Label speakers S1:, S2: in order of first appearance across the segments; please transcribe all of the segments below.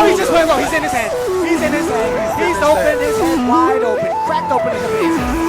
S1: he just went low. He's in his head. He's in his head. He's open his head wide open. Cracked open his amazing.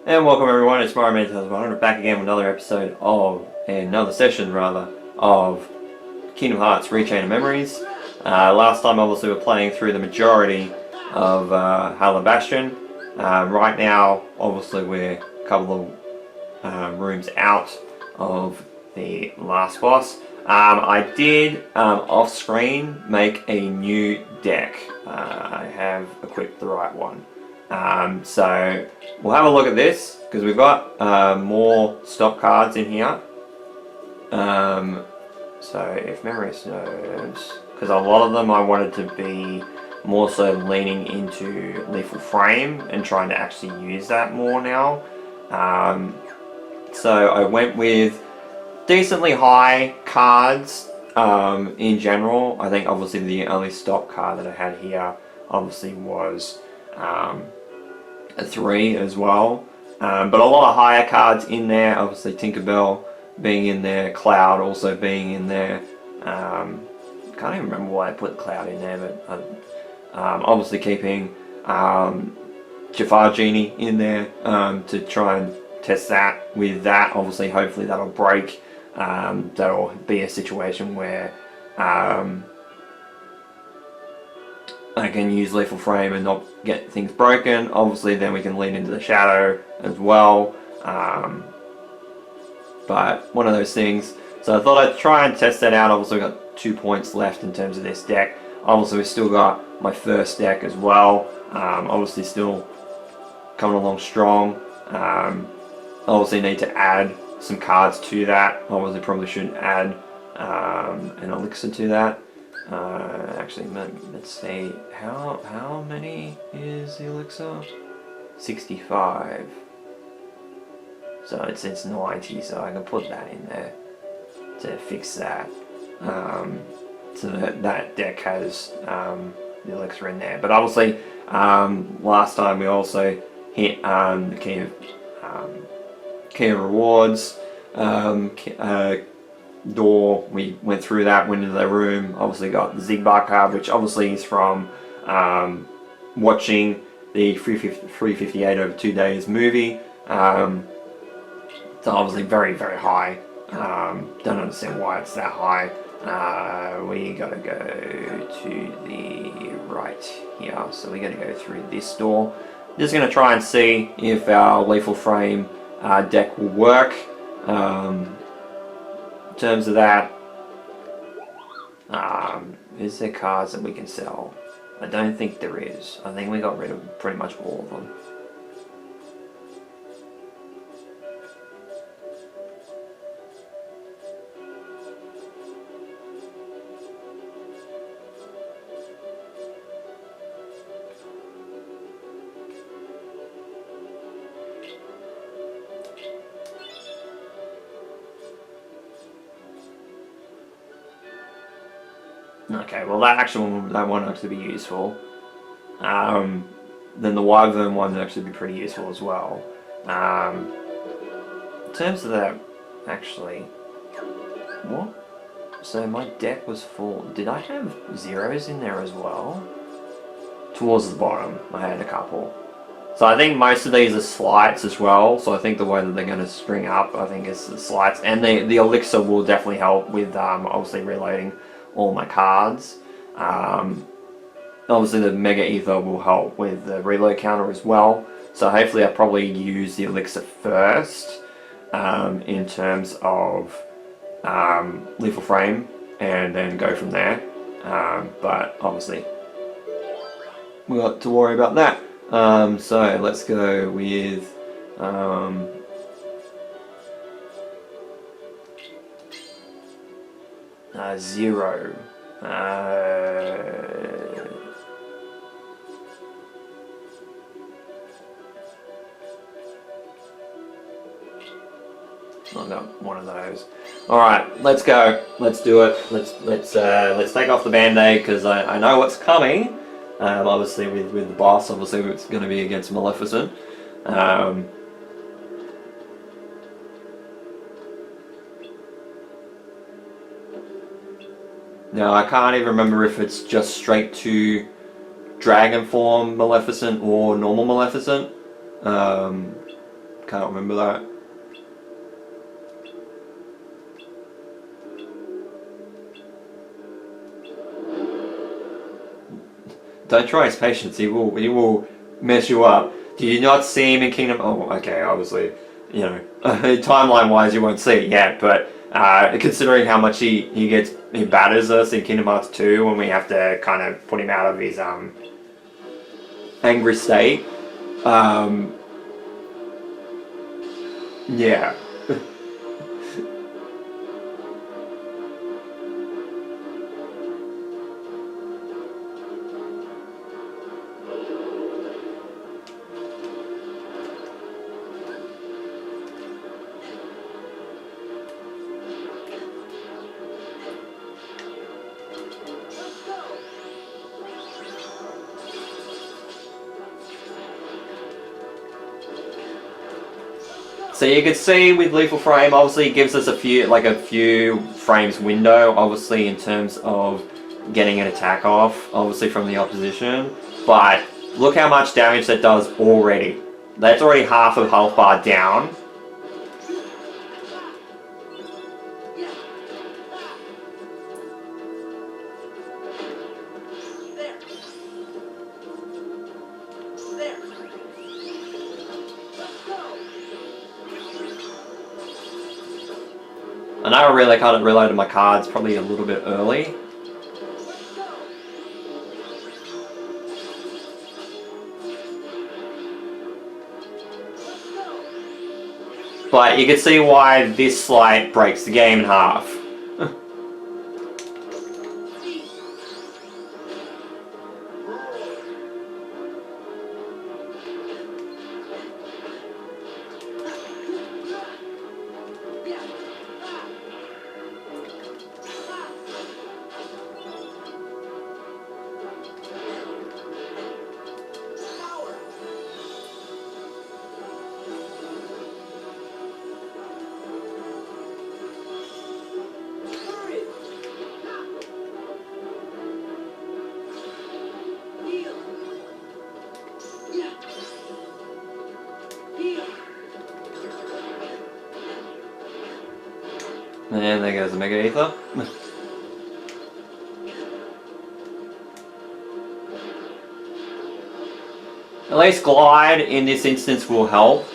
S2: And welcome everyone, it's Mario Man 2001, back again with another episode of, another session rather, of Kingdom Hearts Rechain of Memories. Last time obviously we were playing through the majority of Hollow Bastion. Right now, obviously we're a couple of rooms out of the last boss. I did, off screen, make a new deck. I have equipped the right one. So we'll have a look at this because we've got more stock cards in here. So if memory serves, because a lot of them I wanted to be more so leaning into Lethal Frame and trying to actually use that more now. So I went with decently high cards in general. I think obviously the only stock card that I had here obviously was a 3 as well, but a lot of higher cards in there, obviously Tinkerbell being in there, Cloud also being in there. Can't even remember why I put Cloud in there, but obviously keeping Jafar Genie in there to try and test that with that. Obviously hopefully that'll break. That'll be a situation where I can use Lethal Frame and not get things broken. Obviously then we can lean into the Shadow as well. But one of those things. So I thought I'd try and test that out. Obviously we've got 2 points left in terms of this deck. Obviously we've still got my first deck as well. Obviously still coming along strong. Obviously need to add some cards to that. Obviously probably shouldn't add an elixir to that. Actually, let's see, how many is the elixir? 65. So it's 90, so I can put that in there to fix that. So that deck has the elixir in there. But obviously, last time we also hit the key of rewards. Door, we went through that, went into the room, obviously got the Zigbar card, which obviously is from watching the 358 over 2 days movie. So obviously very, very high. Don't understand why it's that high. We gotta go to the right here, so we gotta go through this door. Just gonna try and see if our Lethal Frame deck will work. In terms of that, is there cards that we can sell? I don't think there is. I think we got rid of pretty much all of them. Okay, well that won't actually be useful. Then the Wyvern one would actually be pretty useful as well. In terms of that, actually, what? So my deck was full. Did I have zeros in there as well? Towards the bottom, I had a couple. So I think most of these are slights as well. So I think the way that they're going to string up, I think, is the slights. And the elixir will definitely help with obviously reloading all my cards. obviously the Mega Ether will help with the reload counter as well. So hopefully I'll probably use the Elixir first in terms of Lethal Frame and then go from there. But obviously we got to worry about that. So let's go with 0. I got one of those. All right, let's go. Let's do it. Let's take off the band-aid because I know what's coming. Obviously with the boss, obviously it's going to be against Maleficent. Now I can't even remember if it's just straight to Dragon form Maleficent or normal Maleficent. Can't remember that. Don't try his patience, he will mess you up. Did you not see him in Kingdom? Oh, okay, obviously, you know, timeline wise you won't see it yet, but considering how much he batters us in Kingdom Hearts 2 when we have to kind of put him out of his angry state, yeah. So you can see with Lethal Frame, obviously it gives us a few frames window, obviously in terms of getting an attack off, obviously from the opposition. But look how much damage that does already. That's already half of health bar down. And I really kind of reloaded my cards probably a little bit early. But you can see why this slight breaks the game in half. And there goes the Mega Ether. At least Glide in this instance will help.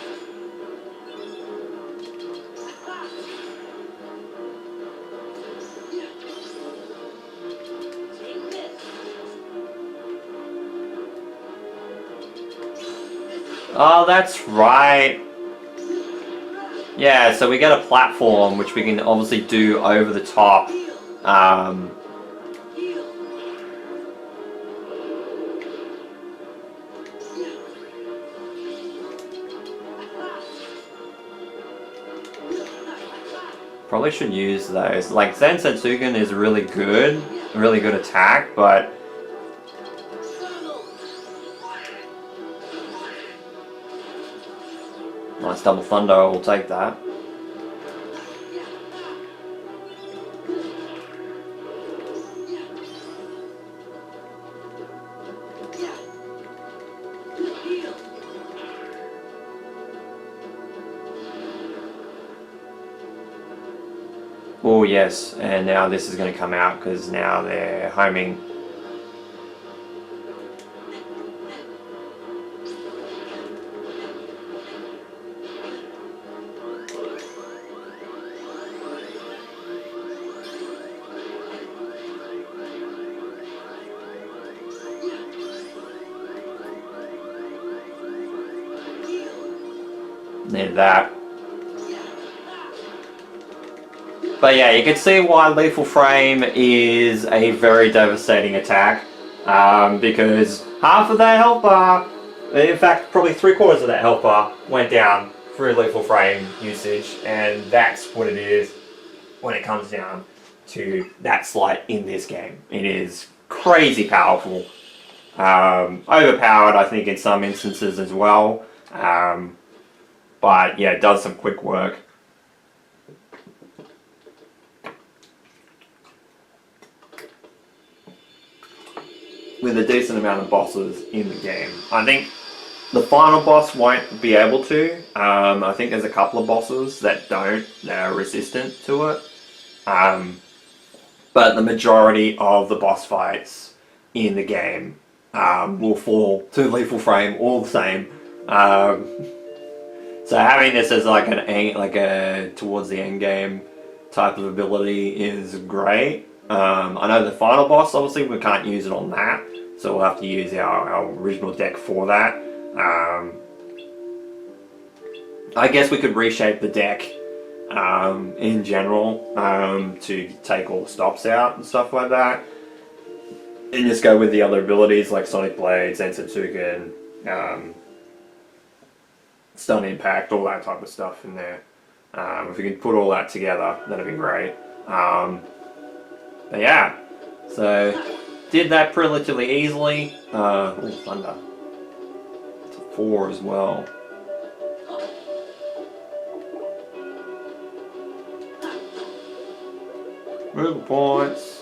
S2: Oh, that's right. Yeah, so we get a platform which we can obviously do over the top. Probably should use those. Like Zen Sensuken is really good attack, but nice double thunder, I will take that. Oh yes, and now this is going to come out because now they're homing. Need that. But yeah, you can see why Lethal Frame is a very devastating attack. Because half of that health bar, in fact probably 3/4 of that health bar, went down through Lethal Frame usage. And that's what it is when it comes down to that slight in this game. It is crazy powerful. Overpowered, I think, in some instances as well. But yeah, it does some quick work. With a decent amount of bosses in the game. I think the final boss won't be able to. I think there's a couple of bosses that are resistant to it. But the majority of the boss fights in the game will fall to Lethal Frame all the same. So having this as like a towards the end game type of ability is great. I know the final boss, obviously we can't use it on that, so we'll have to use our original deck for that. I guess we could reshape the deck in general to take all the stops out and stuff like that, and just go with the other abilities like Sonic Blade, Zensetsuken, Stun Impact, all that type of stuff in there. If we could put all that together, that'd be great. But yeah, so did that relatively easily. Ooh, thunder. It's a 4 as well. Moogle points.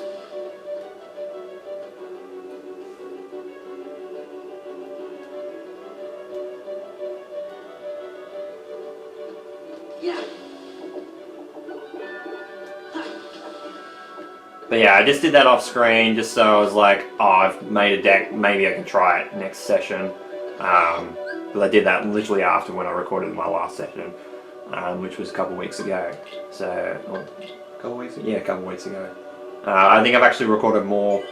S2: But yeah, I just did that off screen just so I was like, oh, I've made a deck, maybe I can try it next session. But I did that literally after when I recorded my last session, which was a couple weeks ago. So, a couple weeks ago? Yeah, a couple weeks ago. I think I've actually recorded more,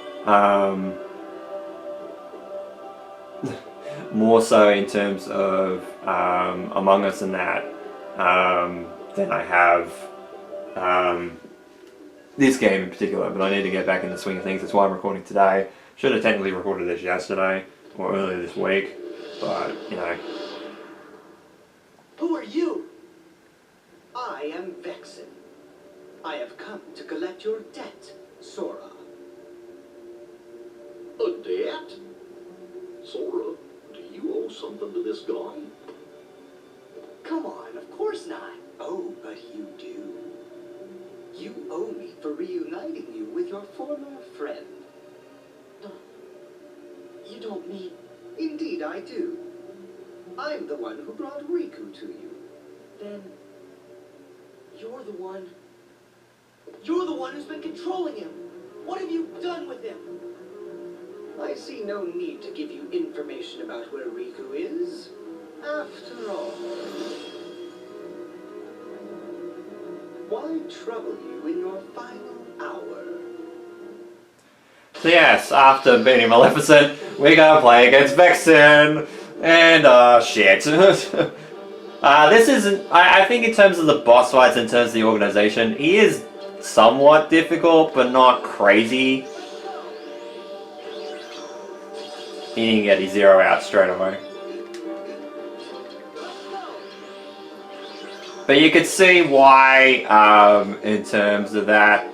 S2: more so in terms of Among Us and that, than I have this game in particular, but I need to get back in the swing of things. That's why I'm recording today. Should have technically recorded this yesterday or earlier this week, but you know.
S3: Who are you? I am Vexen. I have come to collect your debt, Sora.
S4: A debt? Sora, do you owe something to this guy?
S3: Come on, of course not. Oh, but you do. You owe me for reuniting you with your former friend. You don't mean... Indeed I do. I'm the one who brought Riku to you. Then... You're the one who's been controlling him. What have you done with him? I see no need to give you information about where Riku is. After all... Why trouble you in your final hour?
S2: So yes, after beating Maleficent, we're gonna play against Vexen, and shit. This isn't, I think in terms of the boss fights, in terms of the organization, he is somewhat difficult, but not crazy. He didn't get his 0 out straight away. But you could see why, in terms of that.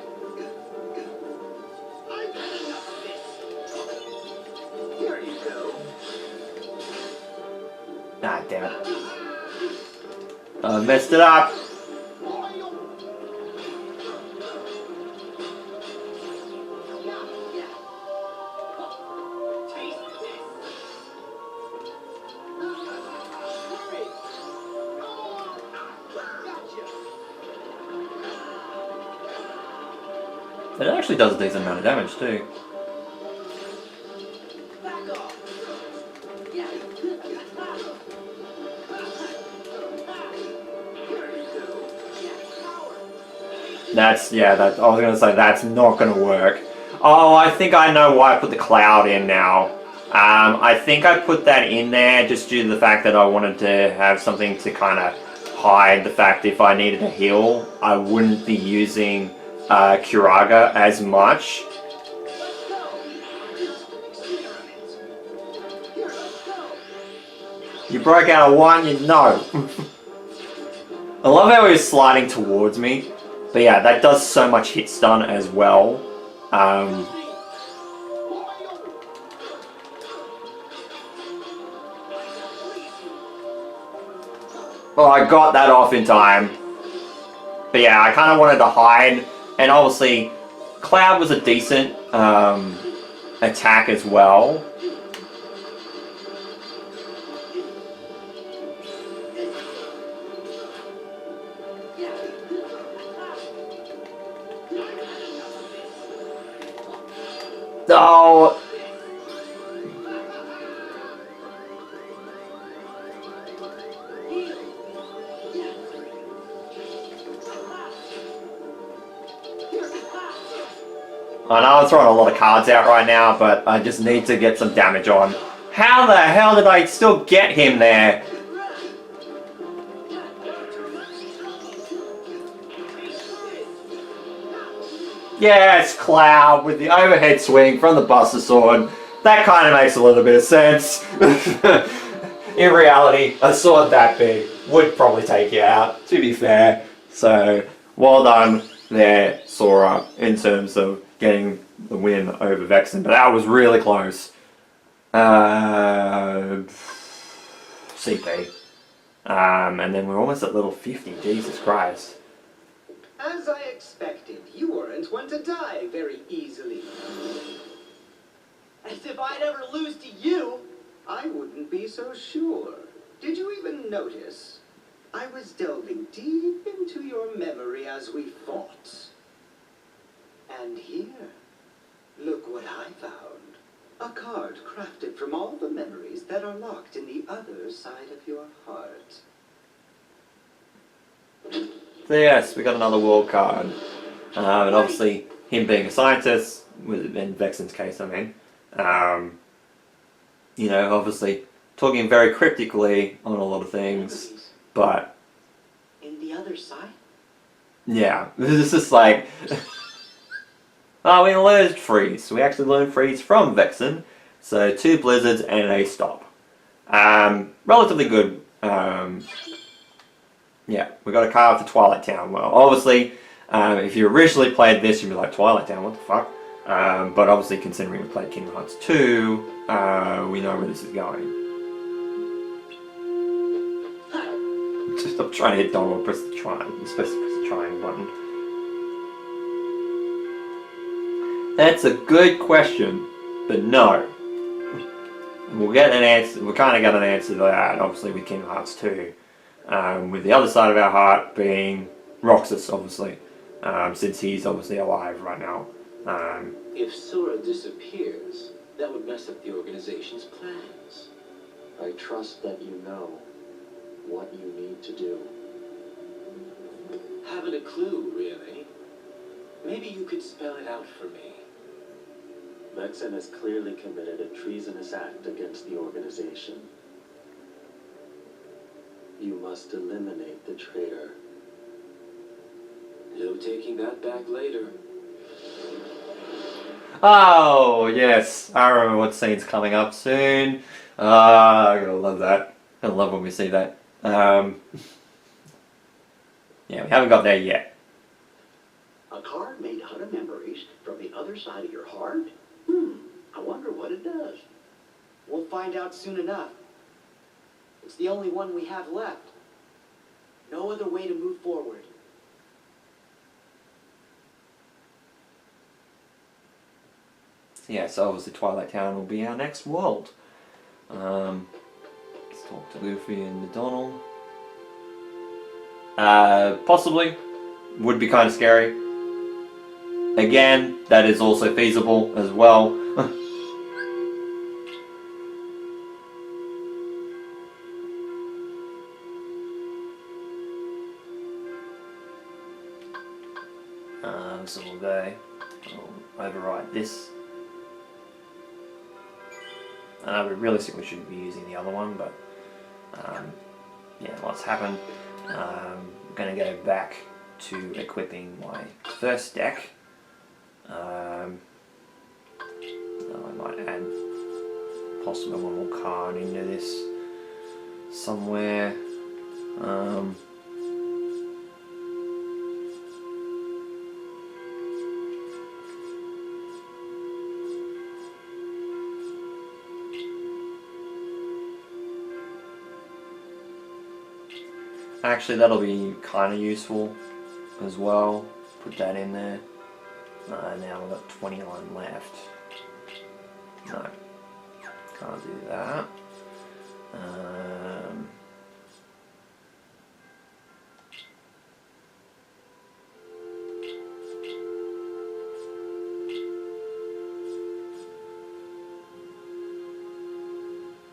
S3: Here you go.
S2: Ah, damn it. I messed it up. It actually does a decent amount of damage too. That's, yeah, that, I was going to say that's not going to work. Oh, I think I know why I put the cloud in now. I think I put that in there just due to the fact that I wanted to have something to kind of hide the fact if I needed a heal, I wouldn't be using Curaga as much. You broke out of one, you know. I love how he was sliding towards me. But yeah, that does so much hit stun as well. Well, I got that off in time. But yeah, I kind of wanted to hide. And obviously, Cloud was a decent attack as well. Oh. I know I'm throwing a lot of cards out right now, but I just need to get some damage on. How the hell did I still get him there? Yes, Cloud with the overhead swing from the Buster Sword. That kind of makes a little bit of sense. In reality, a sword that big would probably take you out, to be fair. So, well done there, Sora, in terms of getting the win over Vexen. But that was really close. CP. And then we're almost at level 50. Jesus Christ.
S3: As I expected, you weren't one to die very easily. As if I'd ever lose to you! I wouldn't be so sure. Did you even notice? I was delving deep into your memory as we fought. And here, look what I found. A card crafted from all the memories that are locked in the other side of your heart.
S2: So yes, we got another world card. And obviously, him being a scientist, in Vexen's case, I mean, you know, obviously talking very cryptically on a lot of things, but
S3: in the other side?
S2: Yeah, this is just like, oh, we learned freeze. We actually learned freeze from Vexen, so 2 blizzards and a stop. Relatively good. Yeah, we got a card for Twilight Town. Well, obviously, if you originally played this, you'd be like, Twilight Town, what the fuck? But obviously, considering we played Kingdom Hearts 2, we know where this is going. Just stop trying to hit Donald, press the triangle. You're supposed to press the triangle button. That's a good question, but no. We'll get an answer. We kind of got an answer to that, obviously, with Kingdom Hearts 2. With the other side of our heart being Roxas, obviously, since he's obviously alive right now.
S5: If Sora disappears, that would mess up the organization's plans.
S4: I trust that you know what you need to do.
S5: Haven't a clue, really. Maybe you could spell it out for me.
S4: Vexen has clearly committed a treasonous act against the organization. You must eliminate the traitor.
S5: No taking that back later.
S2: Oh, yes. I remember what scene's coming up soon. I gotta love that. I love when we see that. Yeah, we haven't got there yet.
S3: A card made out of memories from the other side of your heart? I wonder what it does. We'll find out soon enough. It's the only one we have left. No other way to move forward.
S2: Yeah, so obviously Twilight Town will be our next world. Let's talk to Luffy and Donald. Possibly. Would be kind of scary. Again, that is also feasible as well. So we'll go. I'll override this. We realistically shouldn't be using the other one, but yeah, lots happen. I'm going to go back to equipping my first deck. I might add possibly one more card into this somewhere. Actually, that'll be kind of useful as well. Put that in there. Now we've got 21 left. No, can't do that.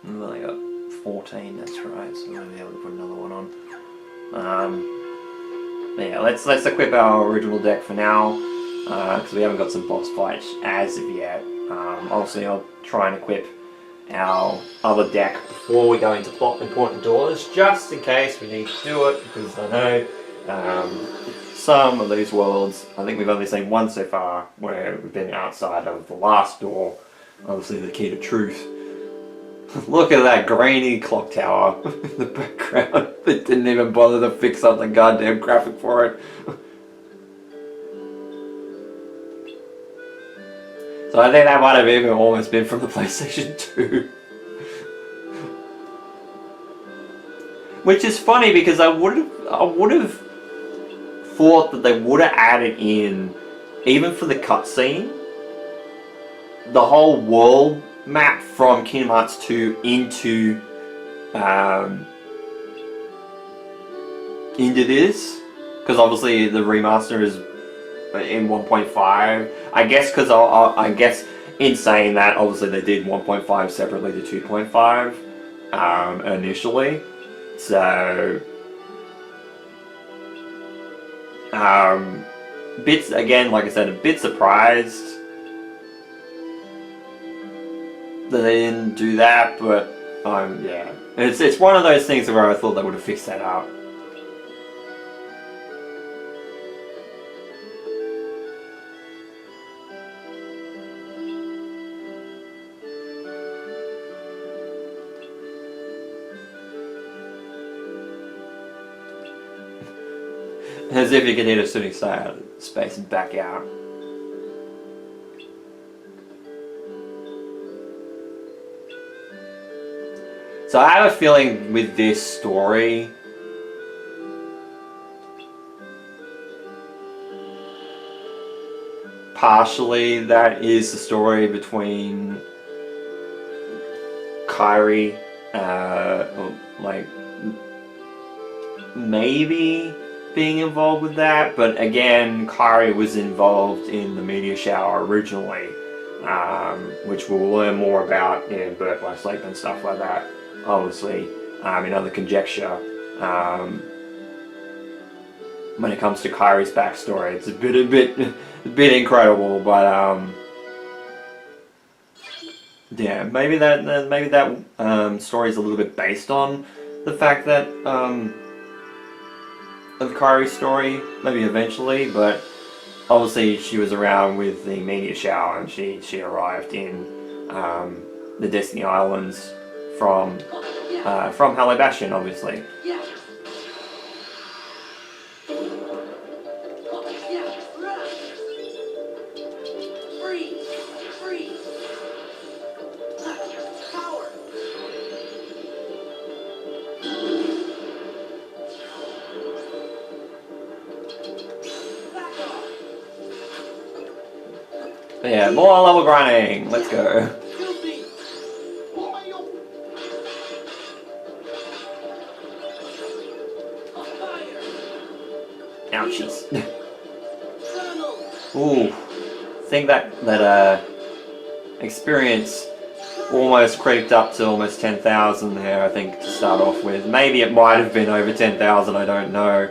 S2: We've only got 14, that's right, so we'll be able to put another one on. But yeah, let's equip our original deck for now, because we haven't got some boss fights as of yet. Obviously I'll try and equip our other deck before we go into plot important doors, just in case we need to do it, because I know some of these worlds, I think we've only seen one so far, where we've been outside of the last door, obviously the key to truth. Look at that grainy clock tower in the background. They didn't even bother to fix up the goddamn graphic for it. So I think that might have even almost been from the PlayStation 2. Which is funny because I would have thought that they would have added in, even for the cutscene, the whole world map from Kingdom Hearts 2 into this, because obviously the remaster is in 1.5. I guess because I guess in saying that, obviously they did 1.5 separately to 2.5 initially, so bits again, like I said, a bit surprised that they didn't do that, but yeah, it's one of those things where I thought they would have fixed that up. As if you could hit a shooting star out of space and back out. So I have a feeling with this story, partially that is the story between Kairi, like maybe being involved with that, but again, Kairi was involved in the meteor shower originally, which we'll learn more about in Birth by Sleep and stuff like that. Obviously, in other conjecture, when it comes to Kairi's backstory, it's a bit incredible, but yeah, maybe that story is a little bit based on the fact that of Kairi's story, maybe eventually, but obviously she was around with the meteor shower, and she arrived in the Destiny Islands from Hollow Bastion, obviously. But yeah, more level grinding. Let's go. Ouchies. Ooh, I think that experience almost creeped up to almost 10,000 there, I think, to start off with. Maybe it might have been over 10,000, I don't know.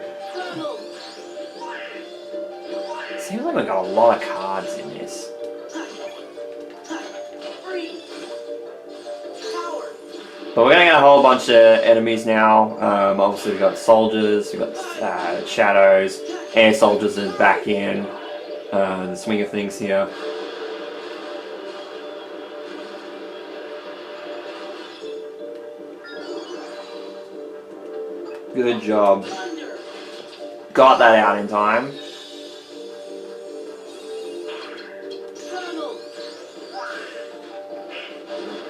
S2: Seems like we've got a lot of cards in this. But we're gonna get a whole bunch of enemies now. Obviously we've got soldiers, we've got shadows, air soldiers is back in. The swing of things here. Good job. Got that out in time.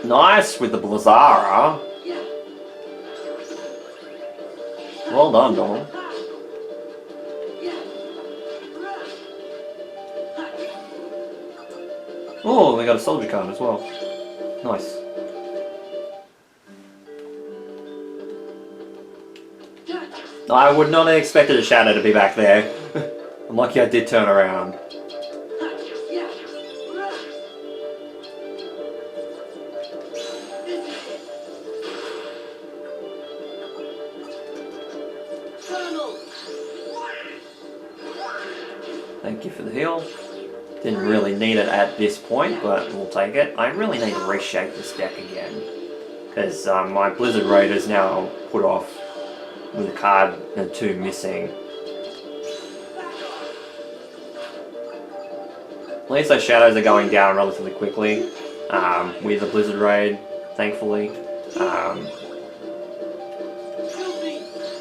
S2: Nice with the Blizzara. Well done, Donald. Oh, we got a soldier card as well. Nice. I would not have expected a shadow to be back there. I'm lucky I did turn around. Thank you for the heal. Didn't really need it at this point, but we'll take it. I really need to reshape this deck again. Because my Blizzard Raid is now put off with a card and 2 missing. At least those shadows are going down relatively quickly with the Blizzard Raid, thankfully.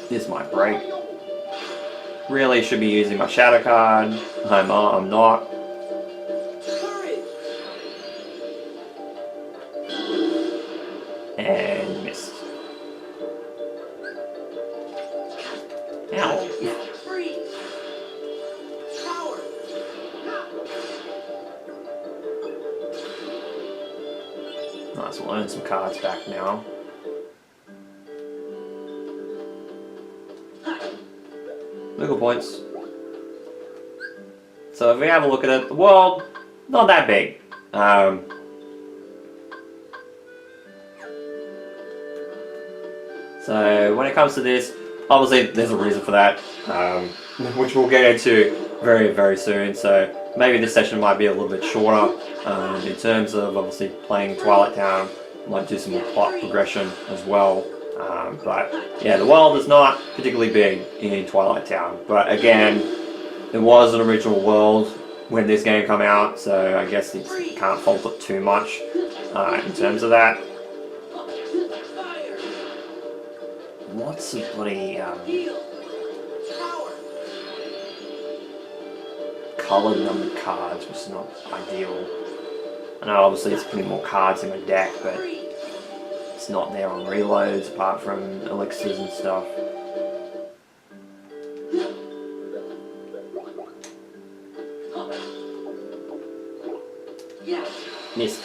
S2: This might break. Really should be using my shadow card. I'm not. And missed. Ow. Nice, we'll earn some cards back now. Moogle points. So if we have a look at it, the world, not that big. So when it comes to this, obviously there's a reason for that, which we'll get into very, very soon. So maybe this session might be a little bit shorter in terms of obviously playing Twilight Town. Might do some more plot progression as well. But yeah, the world is not particularly big in Twilight Town. But again, it was an original world when this game came out, so I guess you can't fault it too much in terms of that. What's the bloody coloured numbered cards, which is not ideal. I know obviously it's putting more cards in my deck, but it's not there on reloads apart from elixirs and stuff. Missed.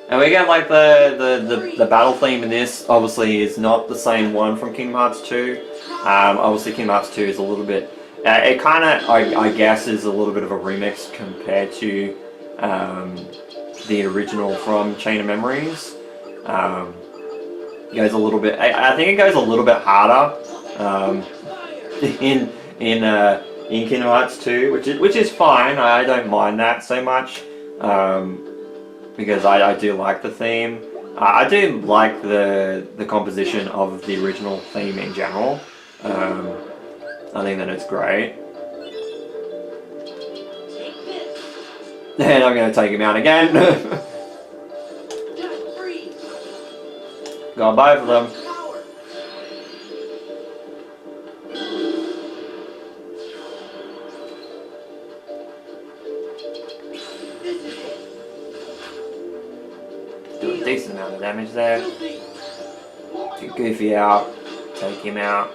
S2: And we get like the battle theme in this obviously is not the same one from Kingdom Hearts 2. Obviously Kingdom Hearts 2 is a little bit, it kind of, I guess, is a little bit of a remix compared to the original from Chain of Memories. It goes a little bit, I think it goes a little bit harder in Kingdom Hearts 2, which is fine. I don't mind that so much. Because I do like the theme. I do like the composition of the original theme in general. I think that it's great. And I'm going to take him out again. Got both of them. Do a decent amount of damage there. Get Goofy out. Take him out.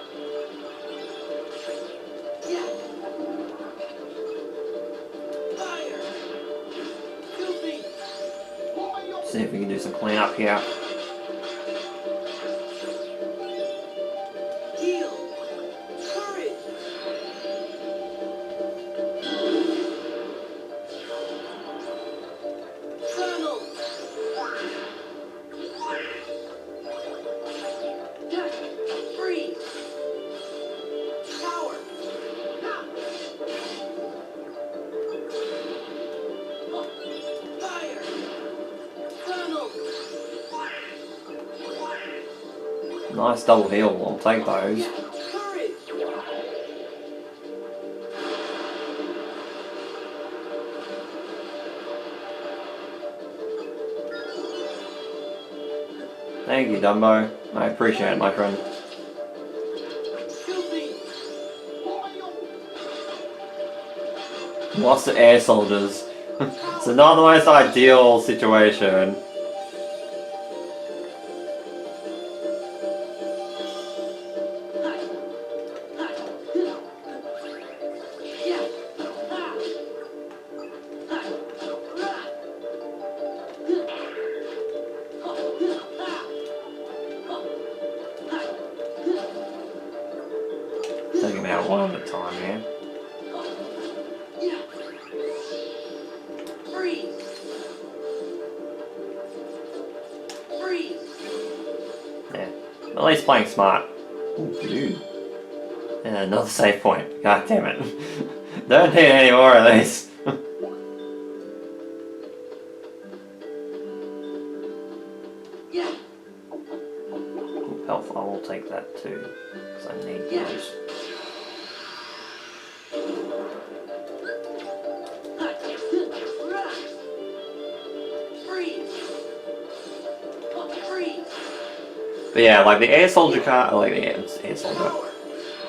S2: See if we can do some cleanup here. Nice double heal. I'll take those.
S5: Courage!
S2: Thank you, Dumbo. I appreciate it, my friend.
S5: Guilty!
S2: Lost to air soldiers. So not the most ideal situation. Take him out one at a time, man. Yeah. At least playing smart. Ooh, dude. And another save point. God damn it. Don't need any more of these. Ooh, health, I will take that too. Because I need those. But yeah, like the air soldier card, like the air soldier,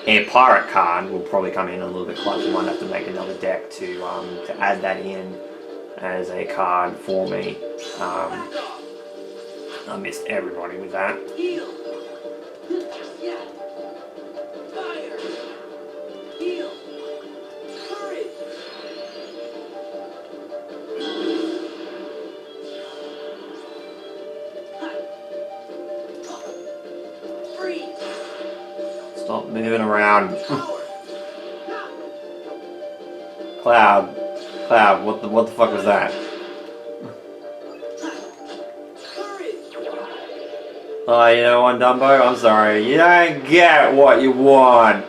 S2: air pirate card will probably come in a little bit clutch. I might have to make another deck to add that in as a card for me. I missed everybody with that.
S5: Heal! Fire! Heal! Courage!
S2: Stop moving around. Cloud, what the fuck was that? Oh, you know what, Dumbo? I'm sorry. You don't get what you want.